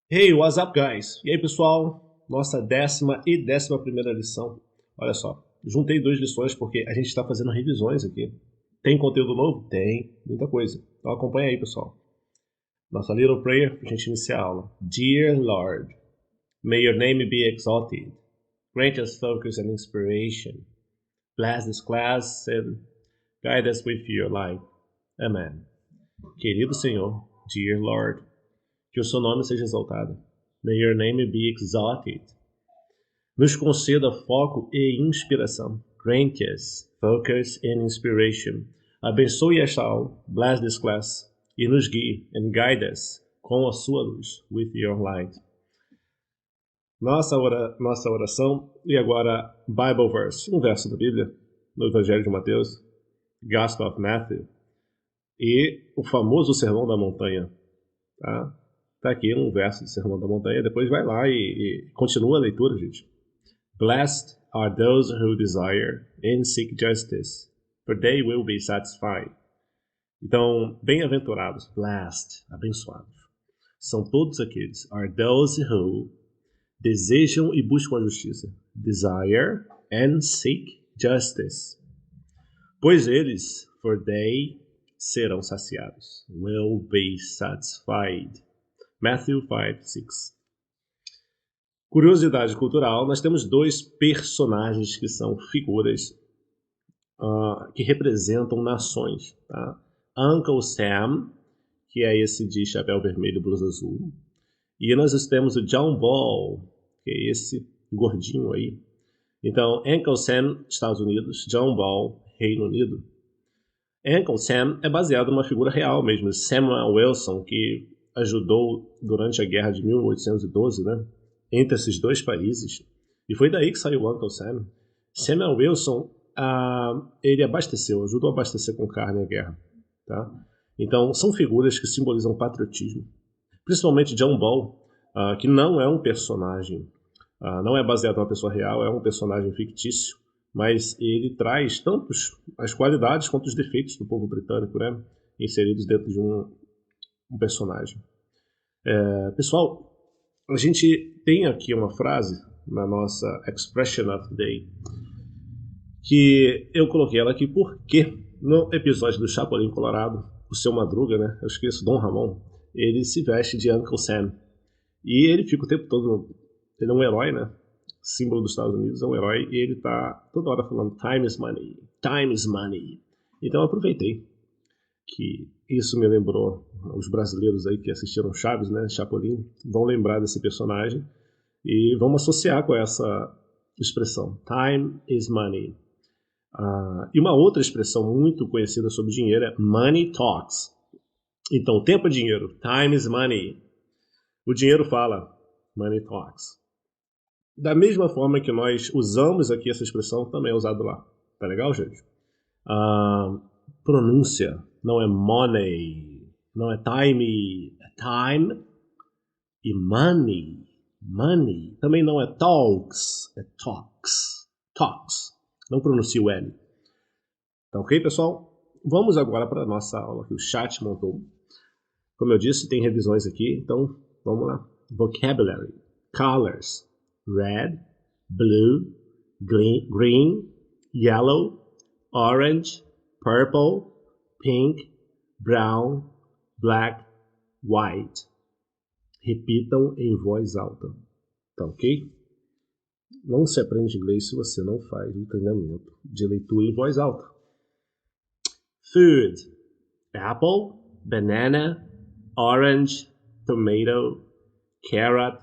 Hey, what's up, guys? E aí, pessoal? Nossa 10ª e 11ª lição. Olha só, juntei duas lições porque a gente está fazendo revisões aqui. Tem conteúdo novo? Tem, muita coisa. Então acompanha aí, pessoal. Nossa little prayer para a gente iniciar a aula. Dear Lord, may your name be exalted. Grant us focus and inspiration. Bless this class and guide us with your light. Amen. Querido Senhor, dear Lord, que o seu nome seja exaltado. May your name be exalted. Nos conceda foco e inspiração. Grant us focus and inspiration. Abençoe esta aula, bless this class, e nos guie and guide us com a sua luz, with your light. Nossa oração, e agora Bible verse, um verso da Bíblia, no Evangelho de Mateus, Gospel of Matthew, e o famoso Sermão da Montanha, tá? Tá aqui um verso do Sermão da Montanha, depois vai lá e continua a leitura, gente. Blessed are those who desire and seek justice, for they will be satisfied. Então, bem-aventurados, blessed, abençoados, são todos aqueles, are those who desejam e buscam a justiça, desire and seek justice, pois eles, for they, serão saciados, will be satisfied. Matthew 5:6. Curiosidade cultural, nós temos dois personagens que são figuras que representam nações. Tá? Uncle Sam, que é esse de chapéu vermelho e blusa azul. E nós temos o John Ball, que é esse gordinho aí. Então, Uncle Sam, Estados Unidos, John Ball, Reino Unido. Uncle Sam é baseado numa figura real mesmo, Samuel Wilson, que ajudou durante a guerra de 1812, né, entre esses dois países. E foi daí que saiu o Uncle Sam. Samuel Wilson, ele ajudou a abastecer com carne a guerra. Tá? Então, são figuras que simbolizam patriotismo. Principalmente John Ball, que não é um personagem, não é baseado numa pessoa real, é um personagem fictício, mas ele traz tanto as qualidades quanto os defeitos do povo britânico, né, inseridos dentro de um personagem. Pessoal, a gente tem aqui uma frase na nossa Expression of the Day que eu coloquei ela aqui porque no episódio do Chapolin Colorado, o seu Madruga, né, eu esqueço, Dom Ramon, ele se veste de Uncle Sam e ele fica o tempo todo, ele é um herói, né, símbolo dos Estados Unidos, é um herói, e ele tá toda hora falando time is money, time is money. Então eu aproveitei que isso me lembrou, os brasileiros aí que assistiram Chaves, né, Chapolin, vão lembrar desse personagem e vão associar com essa expressão, time is money. E uma outra expressão muito conhecida sobre dinheiro é money talks. Então, tempo é dinheiro, time is money. O dinheiro fala, money talks. Da mesma forma que nós usamos aqui essa expressão, também é usado lá. Tá legal, gente? Pronúncia não é money, não é time, é time e money. Money também não é talks, é talks. Talks. Não pronuncia o L. Tá ok, pessoal? Vamos agora para a nossa aula que o chat montou. Como eu disse, tem revisões aqui, então vamos lá. Vocabulary, colors, red, blue, green, yellow, orange, purple, pink, brown, black, white. Repitam em voz alta. Tá ok? Não se aprende inglês se você não faz o treinamento de leitura em voz alta. Food. Apple, banana, orange, tomato, carrot,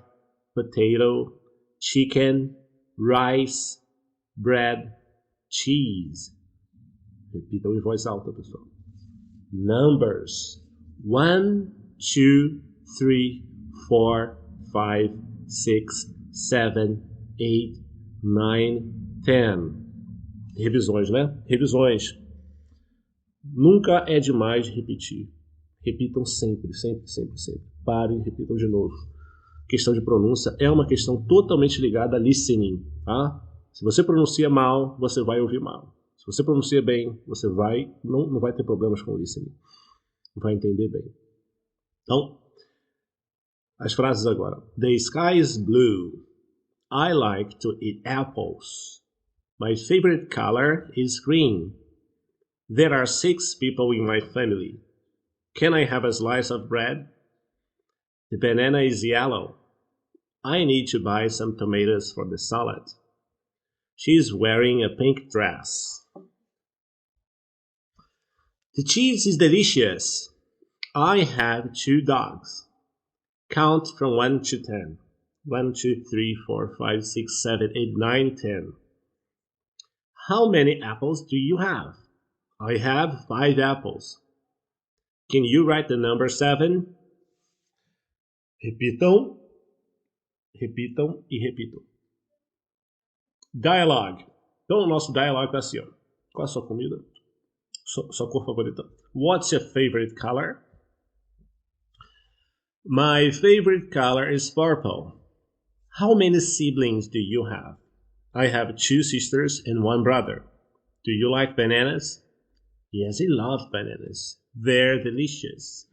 potato, chicken, rice, bread, cheese. Repitam em voz alta, pessoal. Numbers. 1, 2, 3, 4, 5, 6, 7, 8, 9, 10. Revisões, né? Revisões. Nunca é demais repetir. Repitam sempre, sempre, sempre, sempre. Parem e repitam de novo. Questão de pronúncia é uma questão totalmente ligada a listening, tá? Se você pronuncia mal, você vai ouvir mal. Se você pronuncia bem, você não vai ter problemas com listening. Vai entender bem. Então, As frases agora. The sky is blue. I like to eat apples. My favorite color is green. There are 6 people in my family. Can I have a slice of bread? The banana is yellow. I need to buy some tomatoes for the salad. She is wearing a pink dress. The cheese is delicious. I have 2 dogs. Count from 1 to 10. 1, 2, 3, 4, 5, 6, 7, 8, 9, 10. How many apples do you have? I have 5 apples. Can you write the number 7? Repitam e repitam. Dialogue. Então, o nosso dialogue está assim, ó. Qual a sua comida? Sua cor favorita? What's your favorite color? My favorite color is purple. How many siblings do you have? I have 2 sisters and 1 brother. Do you like bananas? Yes, I love bananas. They're delicious.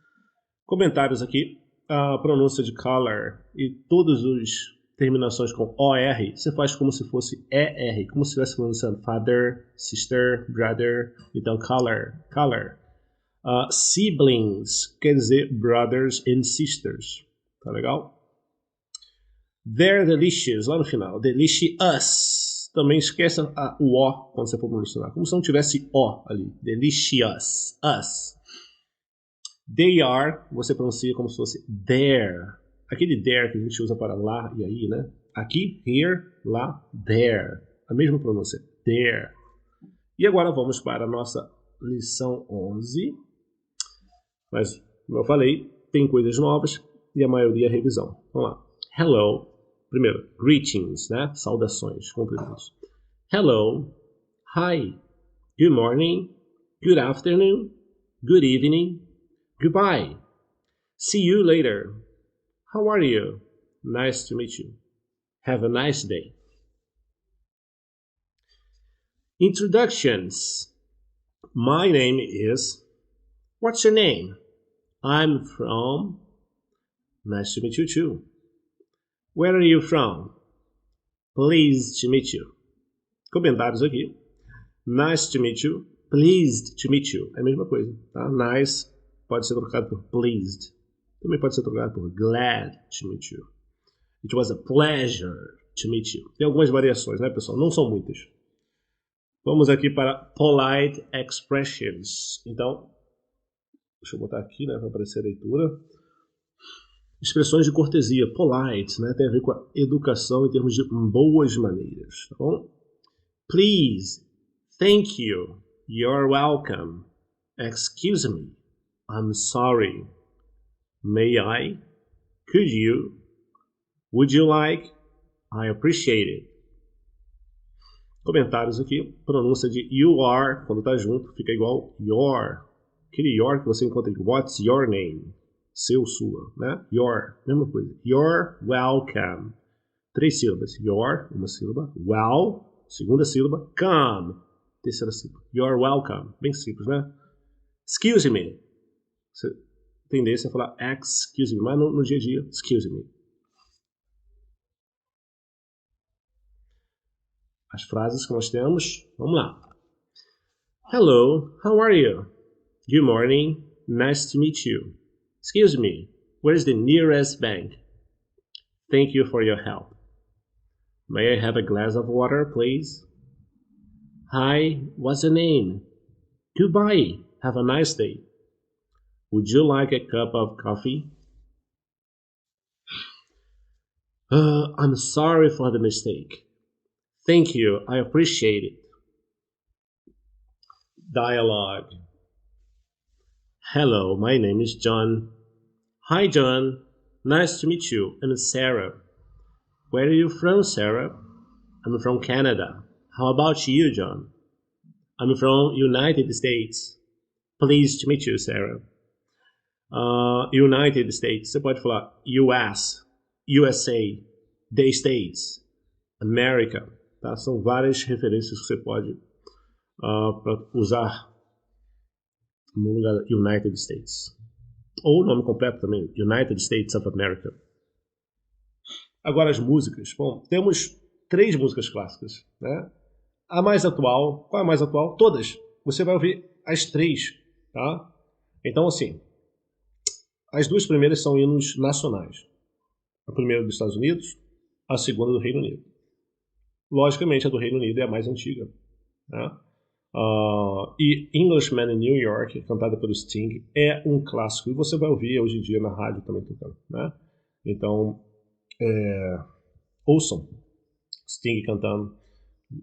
Comentários aqui. A pronúncia de color e todas as terminações com OR, você faz como se fosse ER, como se estivesse pronunciando father, sister, brother. Então, color. Siblings quer dizer brothers and sisters. Tá legal? They're delicious, lá no final. Delicious. Também esqueça o O quando você for pronunciar. Como se não tivesse O ali. Delicious. Us. They are, você pronuncia como se fosse there. Aquele there que a gente usa para lá e aí, né? Aqui, here, lá, there. A mesma pronúncia. There. E agora vamos para a nossa lição 11. Mas, como eu falei, tem coisas novas e a maioria é revisão. Vamos lá. Hello. Primeiro, greetings, né? Saudações, cumprimentos. Hello. Hi. Good morning. Good afternoon. Good evening. Goodbye. See you later. How are you? Nice to meet you. Have a nice day. Introductions. My name is... What's your name? I'm from... Nice to meet you too. Where are you from? Pleased to meet you. Comentários aqui. Nice to meet you. Pleased to meet you. É a mesma coisa, tá? Nice pode ser trocado por pleased. Também pode ser trocado por glad to meet you. It was a pleasure to meet you. Tem algumas variações, né, pessoal? Não são muitas. Vamos aqui para polite expressions. Então, deixa eu botar aqui, né, para aparecer a leitura. Expressões de cortesia, polite, né, tem a ver com a educação em termos de boas maneiras, tá bom? Please, thank you, you're welcome, excuse me, I'm sorry, may I, could you, would you like, I appreciate it. Comentários aqui, pronúncia de you are, quando tá junto, fica igual your. Aquele your que você encontra em what's your name? Seu, sua, né? Your, mesma coisa. You're welcome. 3 sílabas. Your, uma sílaba. Well, segunda sílaba. Come, terceira sílaba. You're welcome. Bem simples, né? Excuse me. Você tendência a falar excuse me, mas no dia a dia, excuse me. As frases que nós temos, vamos lá. Hello, how are you? Good morning, nice to meet you. Excuse me, where's the nearest bank? Thank you for your help. May I have a glass of water, please? Hi, what's your name? Goodbye, have a nice day. Would you like a cup of coffee? I'm sorry for the mistake. Thank you, I appreciate it. Dialogue. Hello, my name is John. Hi, John. Nice to meet you. I'm Sarah. Where are you from, Sarah? I'm from Canada. How about you, John? I'm from United States. Pleased to meet you, Sarah. United States. Você pode falar US, USA, the States, America. Tá? São várias referências que você pode usar no lugar United States. Ou o nome completo também, United States of America. Agora as músicas. Bom, temos 3 músicas clássicas, né? A mais atual, qual é a mais atual? Todas. Você vai ouvir as 3, tá? Então, assim, as 2 primeiras são hinos nacionais. A primeira dos Estados Unidos, a segunda do Reino Unido. Logicamente, a do Reino Unido é a mais antiga, né? E Englishman in New York, cantada pelo Sting, é um clássico. E você vai ouvir hoje em dia na rádio também tocando, né? Então, ouçam Sting cantando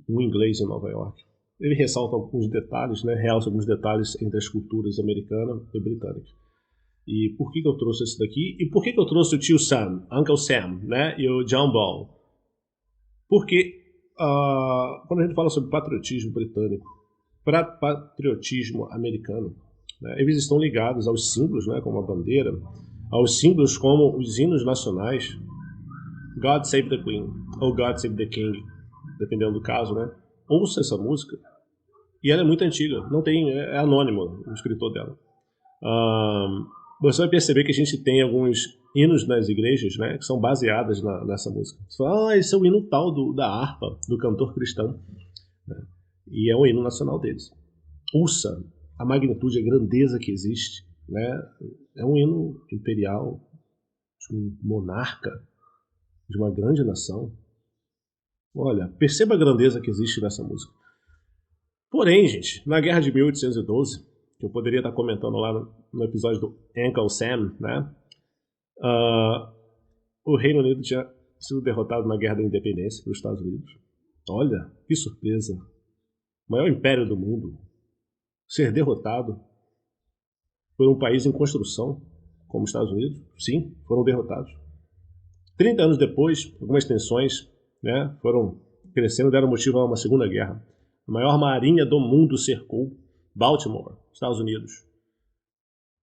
um inglês em Nova York. Ele ressalta alguns detalhes, né? Realça alguns detalhes entre as culturas americana e britânica. E por que eu trouxe isso daqui? E por que eu trouxe o tio Sam, Uncle Sam, né? E o John Ball? Porque quando a gente fala sobre patriotismo britânico, patriotismo americano, né, eles estão ligados aos símbolos, né, como a bandeira, aos símbolos como os hinos nacionais, God Save the Queen ou God Save the King, dependendo do caso, né? Ouça essa música e ela é muito antiga, não tem, é anônimo o escritor dela. Você vai perceber que a gente tem alguns hinos nas igrejas, né, que são baseadas nessa música. Você fala, esse é o hino tal da harpa, do cantor cristão, né? E é um hino nacional deles. Ouça a magnitude, a grandeza que existe, né? É um hino imperial de um monarca de uma grande nação. Olha, perceba a grandeza que existe nessa música. Porém, gente, na Guerra de 1812, que eu poderia estar comentando lá no episódio do Uncle Sam, né? O Reino Unido tinha sido derrotado na Guerra da Independência pelos Estados Unidos. Olha, que surpresa. O maior império do mundo ser derrotado por um país em construção, como os Estados Unidos. Sim, foram derrotados. 30 anos depois, algumas tensões, né, foram crescendo e deram motivo a uma segunda guerra. A maior marinha do mundo cercou Baltimore, Estados Unidos.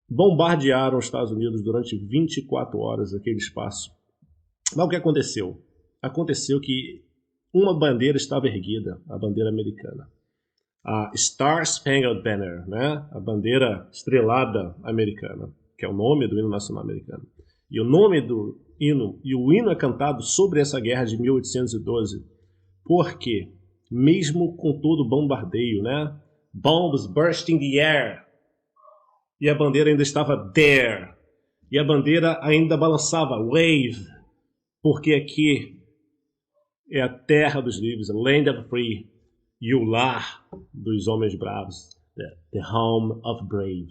Bombardearam os Estados Unidos durante 24 horas aquele espaço. Mas o que aconteceu? Aconteceu que uma bandeira estava erguida, a bandeira americana. A Star Spangled Banner, né? A bandeira estrelada americana, que é o nome do hino nacional americano. E o nome do hino, e o hino é cantado sobre essa guerra de 1812, porque mesmo com todo o bombardeio, né? Bombs burst in the air, e a bandeira ainda estava there, e a bandeira ainda balançava, wave, porque aqui é a terra dos livres, a land of free, e o lar dos homens bravos, the home of brave.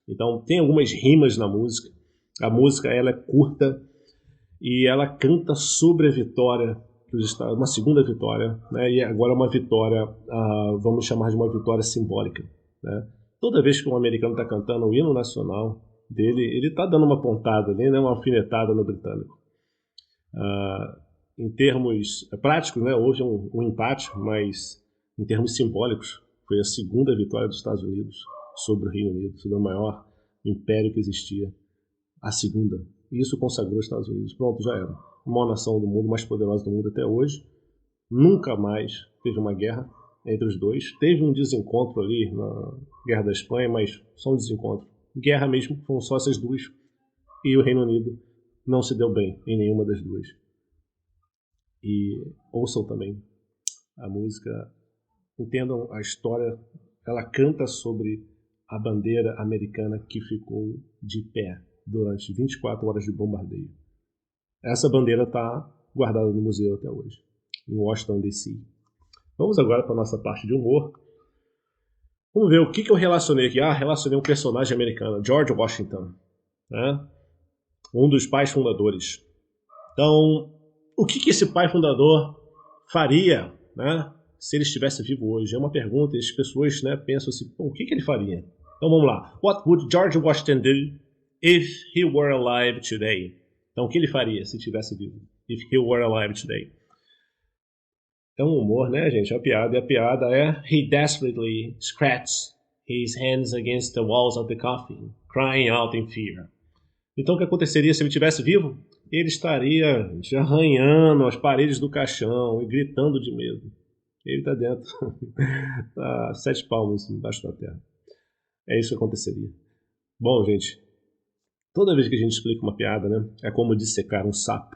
Então tem algumas rimas na música. A música ela é curta e ela canta sobre a vitória dos Estados, uma segunda vitória, né? E agora uma vitória, vamos chamar de uma vitória simbólica, né? Toda vez que um americano está cantando o hino nacional dele, ele está dando uma pontada ali, né? Uma alfinetada no britânico. Em termos práticos, né? Houve um empate, mas em termos simbólicos, foi a segunda vitória dos Estados Unidos sobre o Reino Unido, sobre o maior império que existia. A segunda. E isso consagrou os Estados Unidos. Pronto, já era. A maior nação do mundo, mais poderosa do mundo até hoje. Nunca mais teve uma guerra entre os dois. Teve um desencontro ali na Guerra da Espanha, mas só um desencontro. Guerra mesmo, foram só essas duas. E o Reino Unido não se deu bem em nenhuma das duas. E ouçam também a música, entendam a história. Ela canta sobre a bandeira americana que ficou de pé durante 24 horas de bombardeio. Essa bandeira está guardada no museu até hoje, em Washington, D.C. Vamos agora para a nossa parte de humor. Vamos ver o que eu relacionei aqui. Relacionei um personagem americano, George Washington, né? Um dos pais fundadores. Então, o que esse pai fundador faria, né, se ele estivesse vivo hoje? É uma pergunta e as pessoas, né, pensam assim, o que ele faria? Então vamos lá. What would George Washington do if he were alive today? Então o que ele faria se estivesse vivo? If he were alive today. É um humor, né, gente? A piada. E a piada é he desperately scratched his hands against the walls of the coffin, crying out in fear. Então o que aconteceria se ele estivesse vivo? Ele estaria arranhando as paredes do caixão e gritando de medo. Ele está dentro, tá 7 palmos embaixo da terra. É isso que aconteceria. Bom, gente, toda vez que a gente explica uma piada, né, é como dissecar um sapo.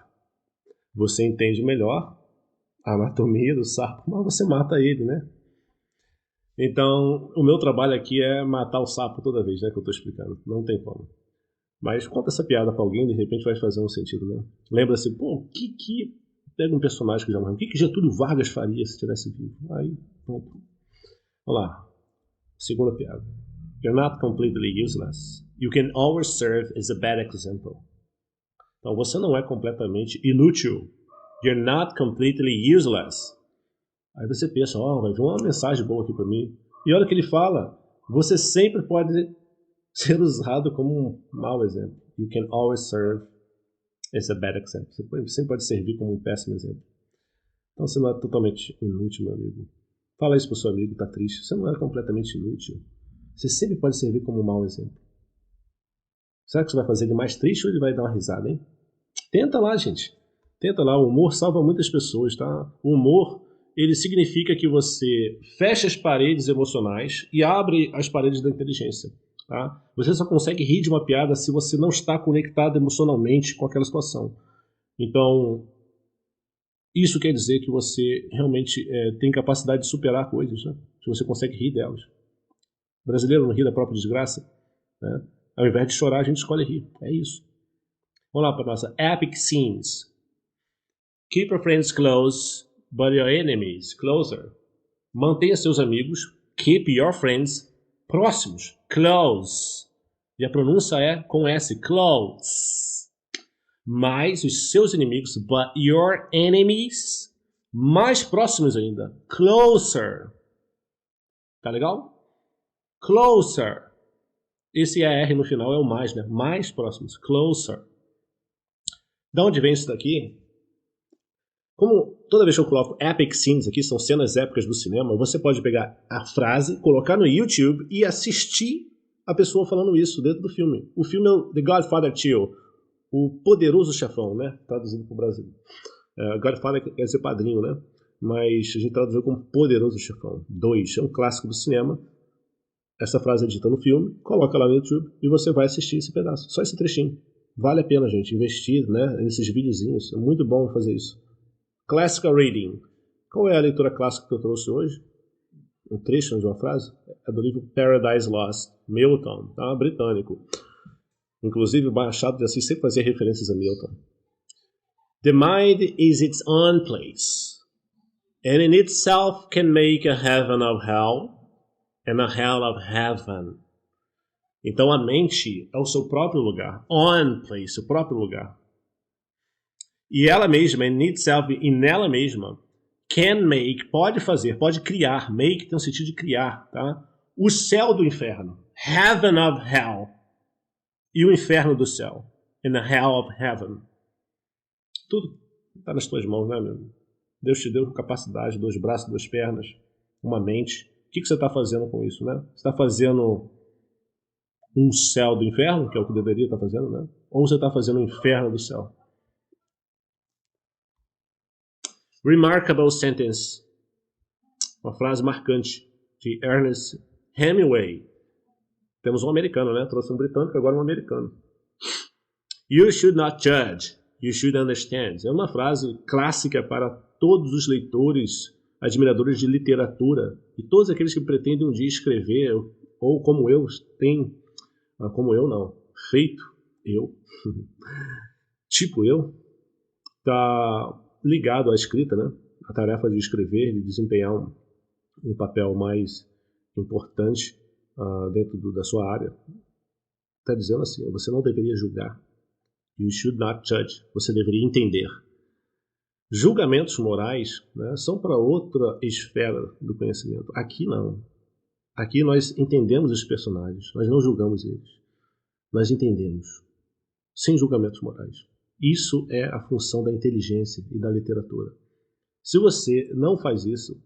você entende melhor a anatomia do sapo, mas você mata ele, né? Então, o meu trabalho aqui é matar o sapo toda vez, né, que eu tô explicando. Não tem como. Mas conta essa piada pra alguém, de repente vai fazer um sentido, né? Lembra-se, pô, o que... Pega um personagem que já morreu. O que Getúlio Vargas faria se estivesse vivo? Aí, pronto. Vamos lá. Segunda piada. You're not completely useless. You can always serve as a bad example. Então, você não é completamente inútil. You're not completely useless. Aí você pensa, vai vir uma mensagem boa aqui pra mim. E olha o que ele fala. Você sempre pode ser usado como um mau exemplo. You can always serve as a bad example. Você sempre pode servir como um péssimo exemplo. Então você não é totalmente inútil, meu amigo. Fala isso pro seu amigo que tá triste. Você não é completamente inútil. Você sempre pode servir como um mau exemplo. Será que você vai fazer ele mais triste ou ele vai dar uma risada, hein? Tenta lá, gente. Tenta lá. O humor salva muitas pessoas, tá? O humor, ele significa que você fecha as paredes emocionais e abre as paredes da inteligência. Tá? Você só consegue rir de uma piada se você não está conectado emocionalmente com aquela situação. Então, isso quer dizer que você realmente tem capacidade de superar coisas, né? Se você consegue rir delas. O brasileiro não ri da própria desgraça, né? Ao invés de chorar, a gente escolhe rir. É isso. Vamos lá para a nossa Epic Scenes. Keep your friends close, but your enemies closer. Mantenha seus amigos, keep your friends próximos, close. E a pronúncia é com S, close. Mais os seus inimigos, but your enemies, mais próximos ainda, closer. Tá legal? Closer. Esse R no final é o mais, né? Mais próximos, closer. Da onde vem isso daqui? Como toda vez que eu coloco epic scenes aqui, são cenas épicas do cinema, você pode pegar a frase, colocar no YouTube e assistir a pessoa falando isso dentro do filme. O filme é o The Godfather 2, o Poderoso Chefão, né? Traduzido para o Brasil. Godfather quer dizer padrinho, né? Mas a gente traduziu como Poderoso Chefão 2. É um clássico do cinema. Essa frase é dita no filme, coloca lá no YouTube e você vai assistir esse pedaço. Só esse trechinho. Vale a pena, gente, investir, né, nesses videozinhos. É muito bom fazer isso. Classical Reading. Qual é a leitura clássica que eu trouxe hoje? Um trecho de uma frase? É do livro Paradise Lost, Milton, tá? Britânico. Inclusive, o Machado de Assis sempre fazia referências a Milton. The mind is its own place, and in itself can make a heaven of hell, and a hell of heaven. Então a mente é o seu próprio lugar. On place, o próprio lugar. E ela mesma, in itself, e nela mesma, can make, pode fazer, pode criar. Make tem o sentido de criar, tá? O céu do inferno. Heaven of hell. E o inferno do céu. And the hell of heaven. Tudo está nas tuas mãos, né, meu? Deus te deu capacidade, 2 braços, 2 pernas, uma mente. O que você está fazendo com isso, né? Você está fazendo um céu do inferno, que é o que deveria estar fazendo, né? Ou você está fazendo um inferno do céu? Remarkable sentence. Uma frase marcante de Ernest Hemingway. Temos um americano, né? Trouxe um britânico, agora um americano. You should not judge, you should understand. É uma frase clássica para todos os leitores, admiradores de literatura e todos aqueles que pretendem um dia escrever, ou como eu, feito eu, tipo eu, tá ligado à escrita, né? A tarefa de escrever, de desempenhar um papel mais importante dentro da sua área. Está dizendo assim, você não deveria julgar. You should not judge. Você deveria entender. Julgamentos morais, né, são para outra esfera do conhecimento. Aqui não. Aqui nós entendemos os personagens. Nós não julgamos eles. Nós entendemos. Sem julgamentos morais. Isso é a função da inteligência e da literatura. Se você não faz isso,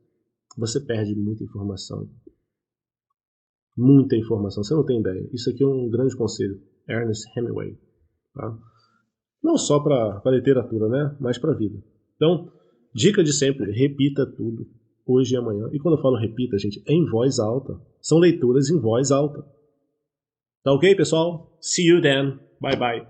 você perde muita informação. Muita informação. Você não tem ideia. Isso aqui é um grande conselho. Ernest Hemingway. Tá? Não só para a literatura, né? Mas para a vida. Então, dica de sempre, repita tudo, hoje e amanhã. E quando eu falo repita, gente, é em voz alta. São leituras em voz alta. Tá ok, pessoal? See you then. Bye, bye.